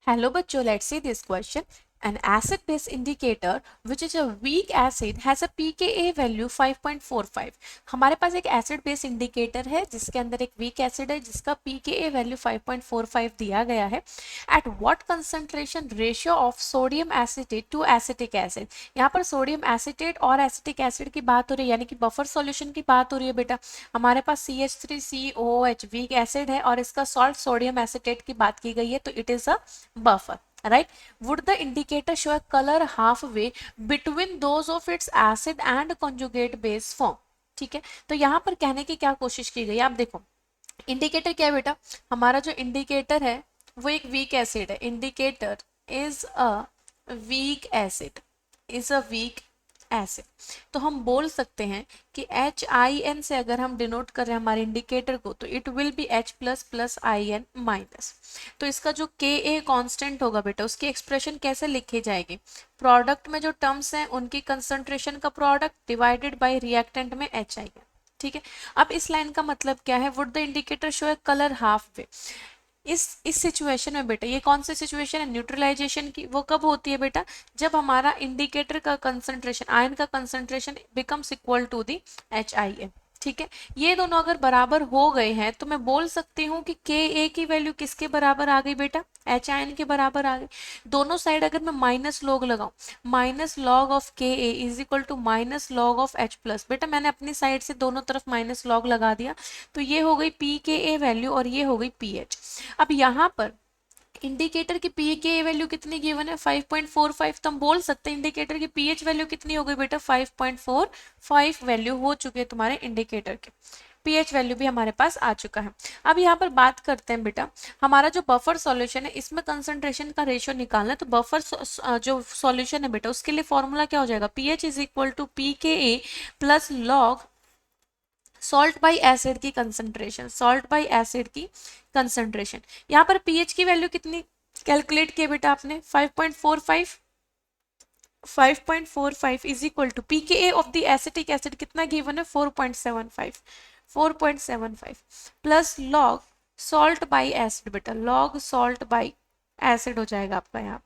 Hello बच्चों, let's see this question. An acid-base indicator which is a weak acid has a pKa value 5.45. हमारे पास एक acid base indicator है जिसके अंदर एक वीक एसिड है जिसका pKa वैल्यू 5.45 दिया गया है. At what concentration ratio of sodium acetate to acetic acid. यहाँ पर सोडियम एसिटेट और एसिटिक एसिड की बात हो रही है, यानी कि बफर सॉल्यूशन की बात हो रही है बेटा. हमारे पास CH3COOH वीक एसिड है और इसका सॉल्ट सोडियम एसिटेट की बात की गई है, तो it is a buffer, right? Would the indicator show a color halfway between those of its acid and conjugate base form? ठीक है, तो यहाँ पर कहने की क्या कोशिश की गई, आप देखो इंडिकेटर क्या है बेटा. हमारा जो इंडिकेटर है वो एक वीक एसिड है. Indicator is a weak acid, is a weak acid. तो हम बोल सकते हैं कि HIN से अगर हम डिनोट कर रहे हैं हमारे इंडिकेटर को, तो it will be H plus plus IN minus. तो इसका जो Ka कांस्टेंट होगा बेटा, उसकी एक्सप्रेशन कैसे लिखी जाएगी? प्रोडक्ट में जो टर्म्स हैं उनकी कंसंट्रेशन का प्रोडक्ट डिवाइडेड बाय रिएक्टेंट में HIN. ठीक है, अब इस लाइन का मतलब क्या है? Would the indicator show A colour half way. इस सिचुएशन में बेटा, ये कौन सी सिचुएशन है? न्यूट्रलाइजेशन की. वो कब होती है बेटा? जब हमारा इंडिकेटर का कंसंट्रेशन, आयन का concentration becomes equal to the HIN. ठीक है, ये दोनों अगर बराबर हो गए हैं तो मैं बोल सकती हूँ कि Ka की वैल्यू किसके बराबर आ गई बेटा? HIN के बराबर आ गई. दोनों साइड अगर मैं माइनस लॉग लगाऊं, minus log of Ka is equal to minus log of H plus. बेटा मैंने अपनी साइड से दोनों तरफ माइनस लॉग लगा दिया, तो ये हो गई pKa वैल्यू और ये हो गई pH. अब यहाँ पर इंडिकेटर की pKa वैल्यू कितनी गिवन है? 5.45. तो हम बोल सकते हैं इंडिकेटर की pH वैल्यू कितनी हो गई बेटा? 5.45 वैल्यू हो चुके हैं तुम्हारे इंडिकेटर के. pH वैल्यू भी हमारे पास आ चुका है. अब यहाँ पर बात करते हैं बेटा, हमारा जो बफर सॉल्यूशन है इसमें कंसंट्रेशन का रेशियो निकालना है. तो बफर जो सॉल्यूशन है बेटा, उसके लिए फॉर्मूला क्या हो जाएगा? pH is equal to pKa plus log salt by acid की कंसंट्रेशन, सॉल्ट बाई एसिड की कंसंट्रेशन. यहाँ पर pH की वैल्यू कितनी कैलकुलेट किया बेटा आपने? 5.45. 5.45 is equal to pKa of the acetic acid कितना गिवन है? 4.75. 4.75 plus log salt by acid बेटा, लॉग सॉल्ट बाई एसिड हो जाएगा आपका यहाँ.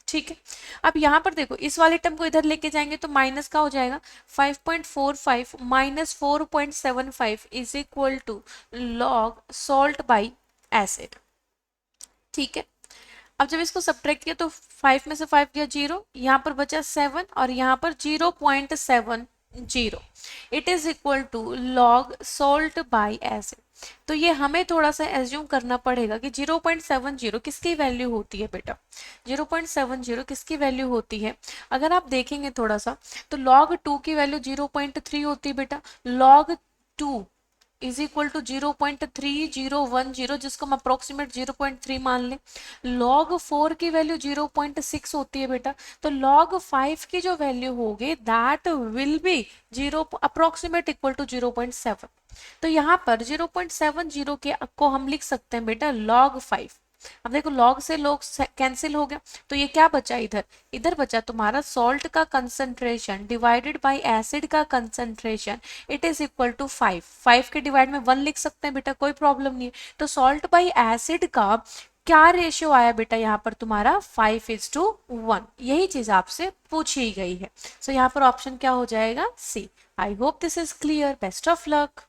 ठीक है, अब यहाँ पर देखो इस वाले टर्म को इधर लेके जाएंगे तो माइनस का हो जाएगा. 5.45 minus 4.75 is equal to log salt by acid. ठीक है, अब जब इसको सब्ट्रैक्ट किया तो 5 में से 5 गया 0, यहाँ पर बचा 7 और यहाँ पर 0.70. It is equal to log salt by acid. तो ये हमें थोड़ा सा एज्यूम करना पड़ेगा कि 0.70 किसकी वैल्यू होती है बेटा? 0.70 किसकी वैल्यू होती है? अगर आप देखेंगे थोड़ा सा तो log 2 की वैल्यू 0.3 होती है बेटा. log 2 इज इक्वल टू 0.3010, जिसको हम अप्रोक्सीमेट 0.3 मान लें. log 4 की वैल्यू 0.6 होती है बेटा. तो log 5 की जो वैल्यू होगी that will be 0 approximate equal to 0.7. तो यहाँ पर 0.70 के को हम लिख सकते हैं बेटा log 5. अब देखो log से log कैंसिल हो गया, तो ये क्या बचा? इधर इधर बचा तुम्हारा सॉल्ट का कंसंट्रेशन डिवाइडेड बाय एसिड का concentration. It is equal to 5. 5 के डिवाइड में 1 लिख सकते हैं बेटा, कोई प्रॉब्लम नहीं है. तो सॉल्ट बाय एसिड का क्या रेशियो आया बेटा यहाँ पर तुम्हारा? 5:1. यही चीज आपसे पूछी गई है. सो यहाँ पर ऑप्शन क्या हो जाएगा? C. I hope this is clear. Best of luck.